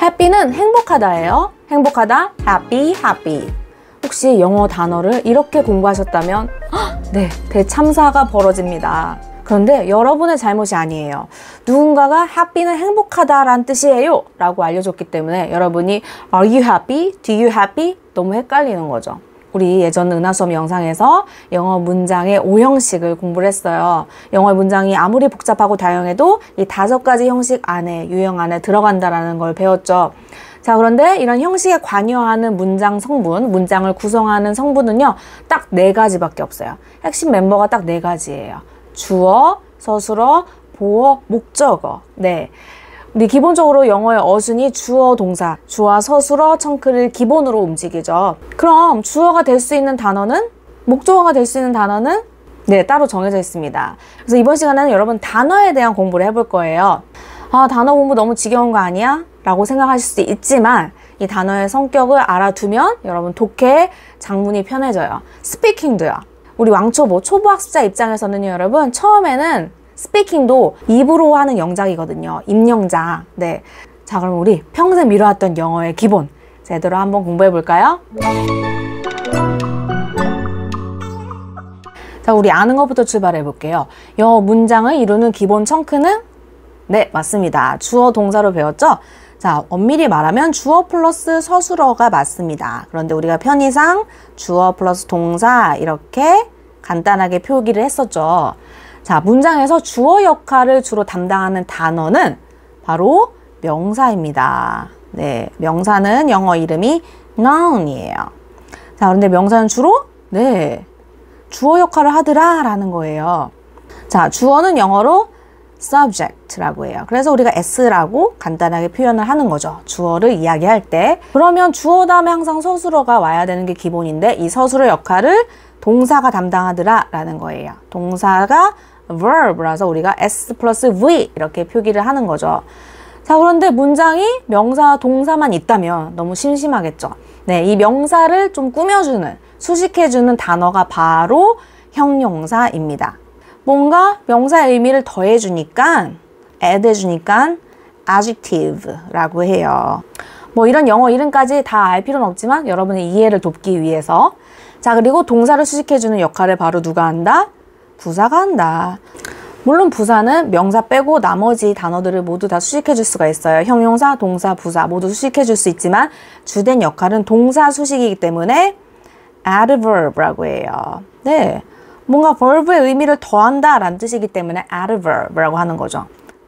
happy는 행복하다예요. 행복하다, happy, happy. 혹시 영어 단어를 이렇게 공부하셨다면 네, 대참사가 벌어집니다. 그런데 여러분의 잘못이 아니에요. 누군가가 happy는 행복하다라는 뜻이에요 라고 알려줬기 때문에 여러분이 Are you happy? Do you happy? 너무 헷갈리는 거죠. 우리 예전 은하수업 영상에서 영어 문장의 5형식을 공부를 했어요. 영어 문장이 아무리 복잡하고 다양해도 이 5가지 형식 안에, 유형 안에 들어간다라는 걸 배웠죠. 자, 그런데 이런 형식에 관여하는 문장 성분, 문장을 구성하는 성분은요, 딱 4가지밖에 없어요. 핵심 멤버가 딱 4가지예요. 주어, 서술어, 보어, 목적어. 네. 우리 기본적으로 영어의 어순이 주어, 동사, 주어, 서술어, 청크를 기본으로 움직이죠. 그럼 주어가 될 수 있는 단어는? 목적어가 될 수 있는 단어는? 네, 따로 정해져 있습니다. 그래서 이번 시간에는 여러분 단어에 대한 공부를 해볼 거예요. 아, 단어 공부 너무 지겨운 거 아니야? 라고 생각하실 수 있지만 이 단어의 성격을 알아두면 여러분 독해, 작문이 편해져요. 스피킹도요. 우리 왕초보, 초보학습자 입장에서는요, 여러분 처음에는 스피킹도 입으로 하는 영작이거든요. 입영작. 네. 자, 그럼 우리 평생 미뤄왔던 영어의 기본 제대로 한번 공부해 볼까요? 자, 우리 아는 것부터 출발해 볼게요. 영어 문장을 이루는 기본 청크는? 네, 맞습니다. 주어 동사로 배웠죠? 자, 엄밀히 말하면 주어 플러스 서술어가 맞습니다. 그런데 우리가 편의상 주어 플러스 동사 이렇게 간단하게 표기를 했었죠. 자, 문장에서 주어 역할을 주로 담당하는 단어는 바로 명사입니다. 네, 명사는 영어 이름이 noun이에요. 자, 그런데 명사는 주로 네, 주어 역할을 하더라 라는 거예요. 자, 주어는 영어로 subject라고 해요. 그래서 우리가 s라고 간단하게 표현을 하는 거죠. 주어를 이야기할 때. 그러면 주어 다음에 항상 서술어가 와야 되는 게 기본인데 이 서술어 역할을 동사가 담당하더라 라는 거예요. 동사가 verb라서 우리가 s 플러스 v 이렇게 표기를 하는 거죠. 자, 그런데 문장이 명사, 동사만 있다면 너무 심심하겠죠. 네, 이 명사를 좀 꾸며주는, 수식해주는 단어가 바로 형용사입니다. 뭔가 명사의 의미를 더해주니까, add 해주니까 adjective라고 해요. 뭐 이런 영어 이름까지 다 알 필요는 없지만 여러분의 이해를 돕기 위해서. 자, 그리고 동사를 수식해주는 역할을 바로 누가 한다? 부사가 한다. 물론 부사는 명사 빼고 나머지 단어들을 모두 다 수식해줄 수가 있어요. 형용사, 동사, 부사 모두 수식해줄 수 있지만 주된 역할은 동사 수식이기 때문에 adverb라고 해요. 네, 뭔가 verb의 의미를 더한다 라는 뜻이기 때문에 adverb라고 하는 거죠.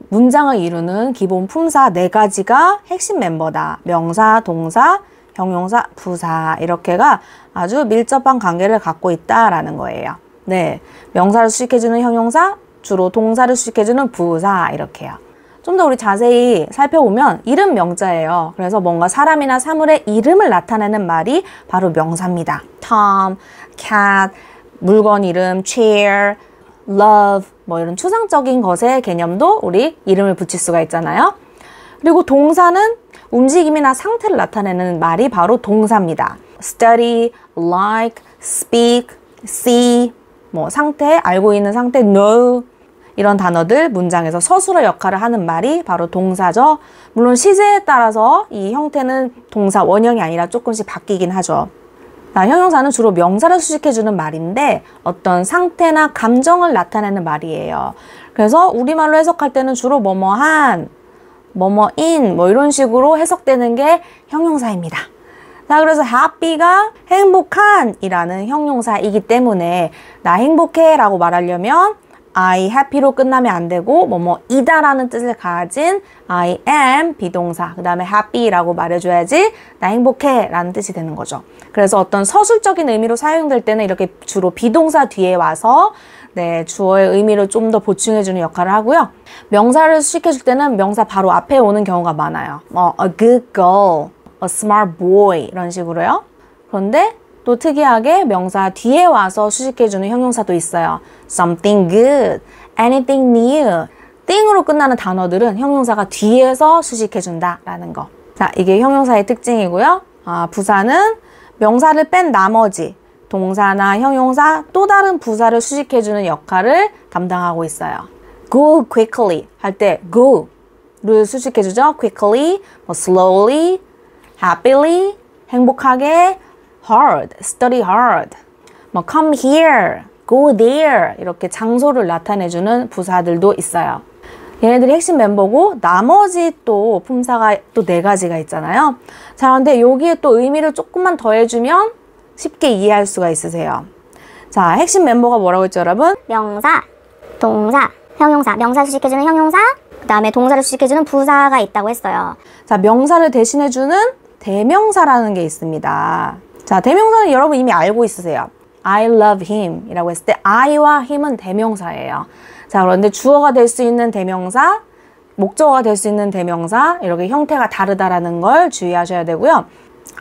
문장을 이루는 기본 품사 4가지가 핵심 멤버다. 명사, 동사, 형용사, 부사 이렇게가 아주 밀접한 관계를 갖고 있다라는 거예요. 네, 명사를 수식해주는 형용사, 주로 동사를 수식해주는 부사 이렇게요. 좀 더 우리 자세히 살펴보면 이름 명자예요. 그래서 뭔가 사람이나 사물의 이름을 나타내는 말이 바로 명사입니다. Tom, cat, 물건 이름, chair, love 뭐 이런 추상적인 것의 개념도 우리 이름을 붙일 수가 있잖아요. 그리고 동사는 움직임이나 상태를 나타내는 말이 바로 동사입니다. study, like, speak, see 뭐 상태, 알고 있는 상태, know 이런 단어들 문장에서 서술어 역할을 하는 말이 바로 동사죠. 물론 시제에 따라서 이 형태는 동사 원형이 아니라 조금씩 바뀌긴 하죠. 자, 형용사는 주로 명사를 수식해주는 말인데 어떤 상태나 감정을 나타내는 말이에요. 그래서 우리말로 해석할 때는 주로 뭐뭐한, 뭐뭐인 뭐 이런 식으로 해석되는 게 형용사입니다. 자, 그래서 happy가 행복한 이라는 형용사이기 때문에 나 행복해 라고 말하려면 I happy로 끝나면 안 되고 뭐뭐이다 라는 뜻을 가진 I am 비동사 그 다음에 happy라고 말해줘야지 나 행복해 라는 뜻이 되는 거죠. 그래서 어떤 서술적인 의미로 사용될 때는 이렇게 주로 비동사 뒤에 와서 네, 주어의 의미를 좀 더 보충해주는 역할을 하고요. 명사를 수식해줄 때는 명사 바로 앞에 오는 경우가 많아요. a good girl, a smart boy 이런 식으로요. 그런데 또 특이하게 명사 뒤에 와서 수식해주는 형용사도 있어요. something good, anything new. 띵으로 끝나는 단어들은 형용사가 뒤에서 수식해준다 라는 거. 자, 이게 형용사의 특징이고요. 부사는 명사를 뺀 나머지 동사나 형용사 또 다른 부사를 수식해주는 역할을 담당하고 있어요. go quickly 할 때 go 를 수식해주죠. quickly, 뭐 slowly, happily, 행복하게, hard, study hard, 뭐 come here, go there 이렇게 장소를 나타내주는 부사들도 있어요. 얘네들이 핵심 멤버고 나머지 또 품사가 또 4가지가 있잖아요. 자, 그런데 여기에 또 의미를 조금만 더해주면 쉽게 이해할 수가 있으세요. 자, 핵심 멤버가 뭐라고 했죠, 여러분? 명사, 동사, 형용사, 명사 수식해주는 형용사, 그 다음에 동사를 수식해주는 부사가 있다고 했어요. 자, 명사를 대신해주는 대명사라는 게 있습니다. 자, 대명사는 여러분 이미 알고 있으세요. I love him 이라고 했을 때 I와 him은 대명사예요. 자, 그런데 주어가 될 수 있는 대명사, 목적어가 될 수 있는 대명사 이렇게 형태가 다르다라는 걸 주의하셔야 되고요.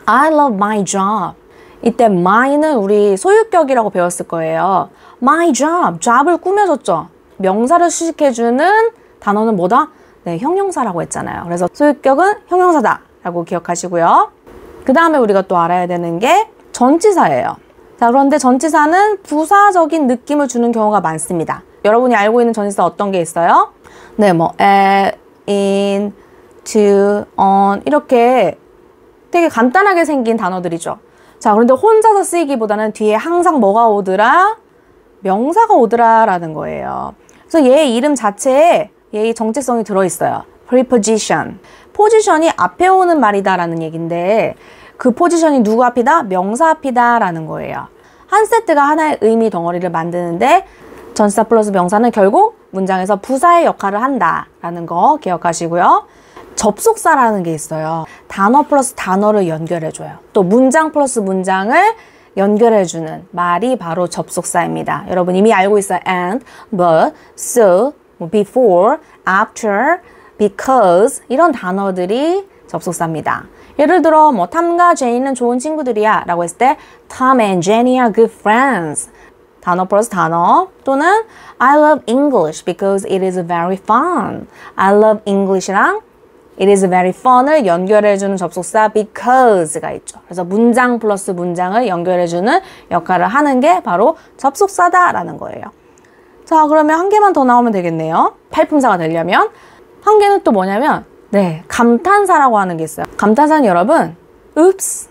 I love my job. 이때 my는 우리 소유격이라고 배웠을 거예요. my job, job을 꾸며줬죠. 명사를 수식해주는 단어는 뭐다? 네, 형용사라고 했잖아요. 그래서 소유격은 형용사다 라고 기억하시고요. 그 다음에 우리가 또 알아야 되는 게 전치사예요. 자, 그런데 전치사는 부사적인 느낌을 주는 경우가 많습니다. 여러분이 알고 있는 전치사 어떤 게 있어요? 네, 뭐 at, in, to, on 이렇게 되게 간단하게 생긴 단어들이죠. 자, 그런데 혼자서 쓰이기보다는 뒤에 항상 뭐가 오더라? 명사가 오더라 라는 거예요. 그래서 얘의 이름 자체에 얘의 정체성이 들어있어요. preposition. 포지션이 앞에 오는 말이다 라는 얘기인데 그 포지션이 누구 앞이다? 명사 앞이다 라는 거예요. 한 세트가 하나의 의미 덩어리를 만드는데 전치사 플러스 명사는 결국 문장에서 부사의 역할을 한다 라는 거 기억하시고요. 접속사라는 게 있어요. 단어 플러스 단어를 연결해줘요. 또 문장 플러스 문장을 연결해주는 말이 바로 접속사입니다. 여러분 이미 알고 있어요. and, but, so, before, after, because 이런 단어들이 접속사입니다. 예를 들어 뭐 탐과 제니는 좋은 친구들이야 라고 했을 때 Tom and Jenny are good friends. 단어 플러스 단어 또는 I love English because it is very fun. I love English랑 it is very fun을 연결해주는 접속사 because가 있죠. 그래서 문장 플러스 문장을 연결해주는 역할을 하는 게 바로 접속사다라는 거예요. 자, 그러면 한 개만 더 나오면 되겠네요. 팔품사가 되려면 한 개는 또 뭐냐면 네, 감탄사라고 하는 게 있어요. 감탄사는 여러분 oops,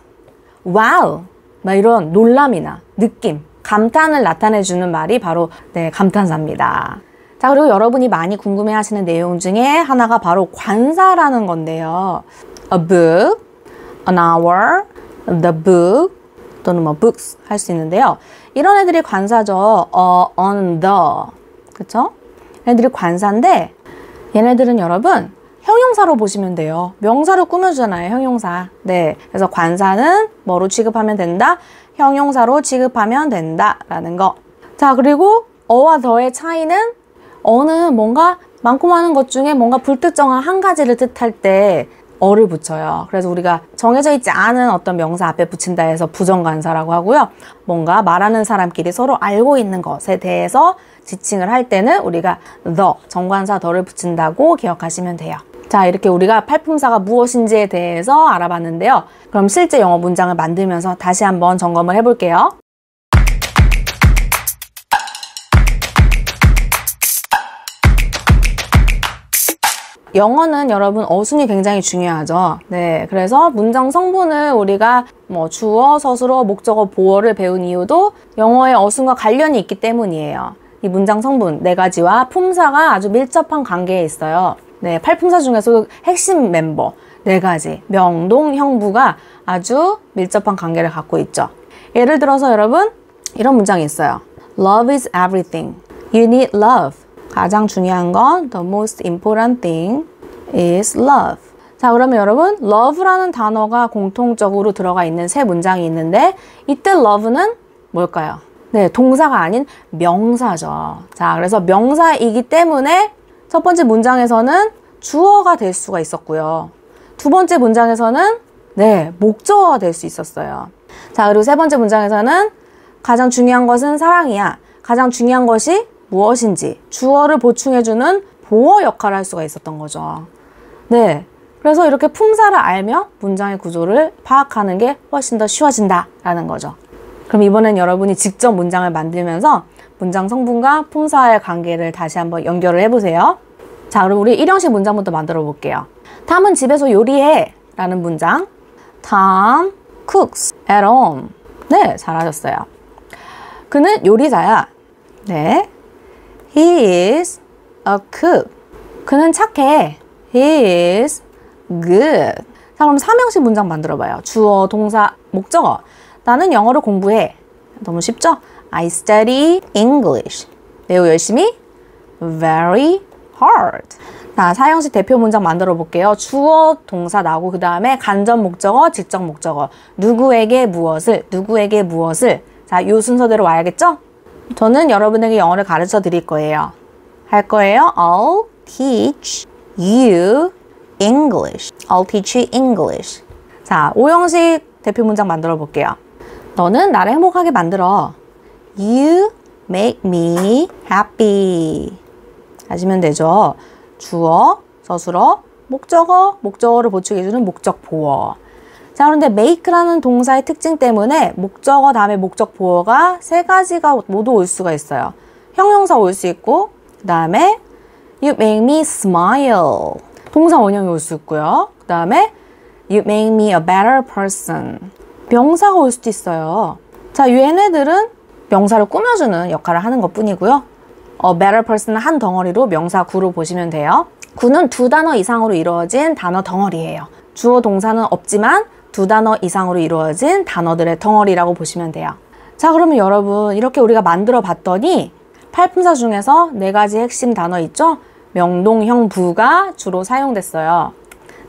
wow 막 이런 놀람이나 느낌, 감탄을 나타내주는 말이 바로 네, 감탄사입니다. 자, 그리고 여러분이 많이 궁금해하시는 내용 중에 하나가 바로 관사라는 건데요. A book, an hour, the book 또는 뭐 books 할 수 있는데요. 이런 애들이 관사죠. on the 그쵸? 얘네들이 관사인데 얘네들은 여러분 형용사로 보시면 돼요. 명사를 꾸며주잖아요. 형용사. 네, 그래서 관사는 뭐로 취급하면 된다? 형용사로 취급하면 된다라는 거. 자, 그리고 어와 더의 차이는 어는 뭔가 많고 많은 것 중에 뭔가 불특정한 한 가지를 뜻할 때 어를 붙여요. 그래서 우리가 정해져 있지 않은 어떤 명사 앞에 붙인다 해서 부정관사라고 하고요. 뭔가 말하는 사람끼리 서로 알고 있는 것에 대해서 지칭을 할 때는 우리가 the, 정관사 더를 붙인다고 기억하시면 돼요. 자, 이렇게 우리가 팔품사가 무엇인지에 대해서 알아봤는데요. 그럼 실제 영어 문장을 만들면서 다시 한번 점검을 해볼게요. 영어는 여러분 어순이 굉장히 중요하죠. 네, 그래서 문장 성분을 우리가 뭐 주어, 서술어, 목적어, 보어를 배운 이유도 영어의 어순과 관련이 있기 때문이에요. 이 문장 성분 4가지와 품사가 아주 밀접한 관계에 있어요. 네, 팔품사 중에서도 핵심 멤버 4가지 명동, 형부가 아주 밀접한 관계를 갖고 있죠. 예를 들어서 여러분 이런 문장이 있어요. Love is everything. You need love. 가장 중요한 건 the most important thing is love. 자, 그러면 여러분 love라는 단어가 공통적으로 들어가 있는 세 문장이 있는데 이때 love는 뭘까요? 네, 동사가 아닌 명사죠. 자, 그래서 명사이기 때문에 첫 번째 문장에서는 주어가 될 수가 있었고요. 두 번째 문장에서는 네, 목적어가 될 수 있었어요. 자, 그리고 세 번째 문장에서는 가장 중요한 것은 사랑이야. 가장 중요한 것이 무엇인지 주어를 보충해주는 보어 역할을 할 수가 있었던 거죠. 네, 그래서 이렇게 품사를 알면 문장의 구조를 파악하는 게 훨씬 더 쉬워진다라는 거죠. 그럼 이번엔 여러분이 직접 문장을 만들면서 문장 성분과 품사의 관계를 다시 한번 연결을 해보세요. 자, 그럼 우리 1형식 문장부터 만들어 볼게요. 탐은 집에서 요리해 라는 문장. Tom cooks at home. 네, 잘하셨어요. 그는 요리사야. 네. He is a cook. 그는 착해. He is good. 자, 그럼 3형식 문장 만들어 봐요. 주어, 동사, 목적어. 나는 영어를 공부해. 너무 쉽죠? I study English. 매우 열심히. Very hard. 자, 4형식 대표 문장 만들어 볼게요. 주어, 동사 나오고 그 다음에 간접 목적어, 직접 목적어. 누구에게 무엇을, 누구에게 무엇을. 자, 이 순서대로 와야겠죠? 저는 여러분에게 영어를 가르쳐 드릴 거예요. 할 거예요. I'll teach you English. I'll teach you English. 자, 5형식 대표 문장 만들어 볼게요. 너는 나를 행복하게 만들어. You make me happy. 하시면 되죠. 주어, 서술어, 목적어, 목적어를 보충해주는 목적 보어. 자, 그런데 make라는 동사의 특징 때문에 목적어 다음에 목적 보어가 세 가지가 모두 올 수가 있어요. 형용사 올 수 있고, 그 다음에 you make me smile. 동사 원형이 올 수 있고요. 그 다음에 you make me a better person. 명사가 올 수도 있어요. 자, 얘네들은 명사를 꾸며주는 역할을 하는 것 뿐이고요. a better person은 한 덩어리로 명사 구로 보시면 돼요. 구는 두 단어 이상으로 이루어진 단어 덩어리예요. 주어 동사는 없지만 두 단어 이상으로 이루어진 단어들의 덩어리라고 보시면 돼요. 자, 그러면 여러분 이렇게 우리가 만들어 봤더니 팔품사 중에서 네 가지 핵심 단어 있죠? 명동형 부가 주로 사용됐어요.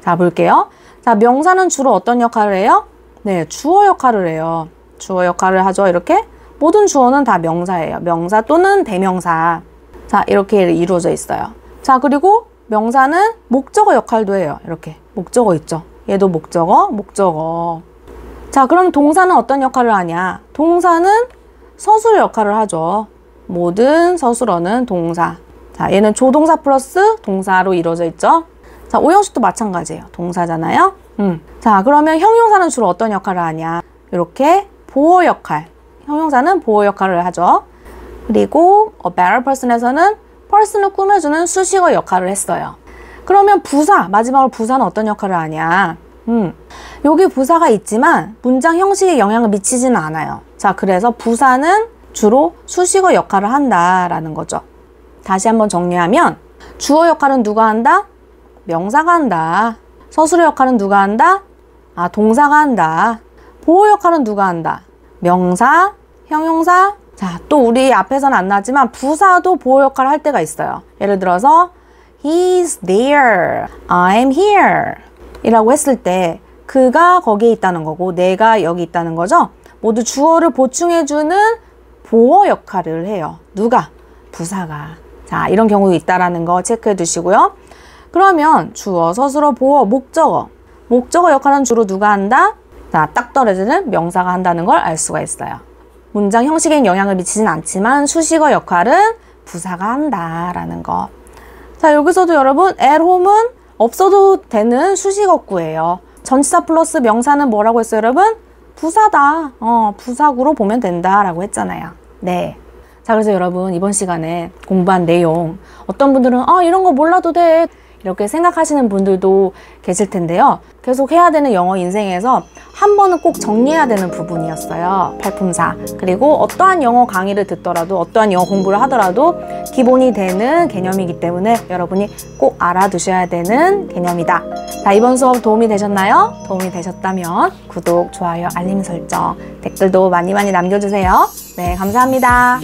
자, 볼게요. 자, 명사는 주로 어떤 역할을 해요? 네, 주어 역할을 해요. 주어 역할을 하죠. 이렇게 모든 주어는 다 명사예요. 명사 또는 대명사. 자, 이렇게 이루어져 있어요. 자, 그리고 명사는 목적어 역할도 해요. 이렇게 목적어 있죠. 얘도 목적어, 목적어. 자, 그럼 동사는 어떤 역할을 하냐? 동사는 서술 역할을 하죠. 모든 서술어는 동사. 자, 얘는 조동사 플러스 동사로 이루어져 있죠. 자, 5형식도 마찬가지예요. 동사잖아요. 자, 그러면 형용사는 주로 어떤 역할을 하냐? 이렇게 보호 역할. 형용사는 보호 역할을 하죠. 그리고 a better person에서는 person을 꾸며주는 수식어 역할을 했어요. 그러면 부사, 마지막으로 부사는 어떤 역할을 하냐? 여기 부사가 있지만 문장 형식에 영향을 미치지는 않아요. 자, 그래서 부사는 주로 수식어 역할을 한다라는 거죠. 다시 한번 정리하면 주어 역할은 누가 한다? 명사가 한다. 서술어 역할은 누가 한다? 아, 동사가 한다. 보호 역할은 누가 한다? 명사, 형용사. 자, 또 우리 앞에서는 안 나왔지만 부사도 보호 역할을 할 때가 있어요. 예를 들어서 He's there, I'm here 이라고 했을 때 그가 거기에 있다는 거고 내가 여기 있다는 거죠. 모두 주어를 보충해주는 보호 역할을 해요. 누가? 부사가. 자, 이런 경우도 있다라는 거 체크해 두시고요. 그러면 주어, 서술어, 보어, 목적어. 목적어 역할은 주로 누가 한다? 자, 딱 떨어지는 명사가 한다는 걸 알 수가 있어요. 문장 형식에 영향을 미치진 않지만 수식어 역할은 부사가 한다라는 거. 자, 여기서도 여러분 at home은 없어도 되는 수식어구예요. 전치사 플러스 명사는 뭐라고 했어요, 여러분? 부사다. 부사구로 보면 된다라고 했잖아요. 네. 자, 그래서 여러분 이번 시간에 공부한 내용 어떤 분들은 이런 거 몰라도 돼 이렇게 생각하시는 분들도 계실 텐데요. 계속 해야 되는 영어 인생에서 한 번은 꼭 정리해야 되는 부분이었어요. 팔품사. 그리고 어떠한 영어 강의를 듣더라도 어떠한 영어 공부를 하더라도 기본이 되는 개념이기 때문에 여러분이 꼭 알아두셔야 되는 개념이다. 자, 이번 수업 도움이 되셨나요? 도움이 되셨다면 구독, 좋아요, 알림 설정, 댓글도 많이 남겨주세요. 네, 감사합니다.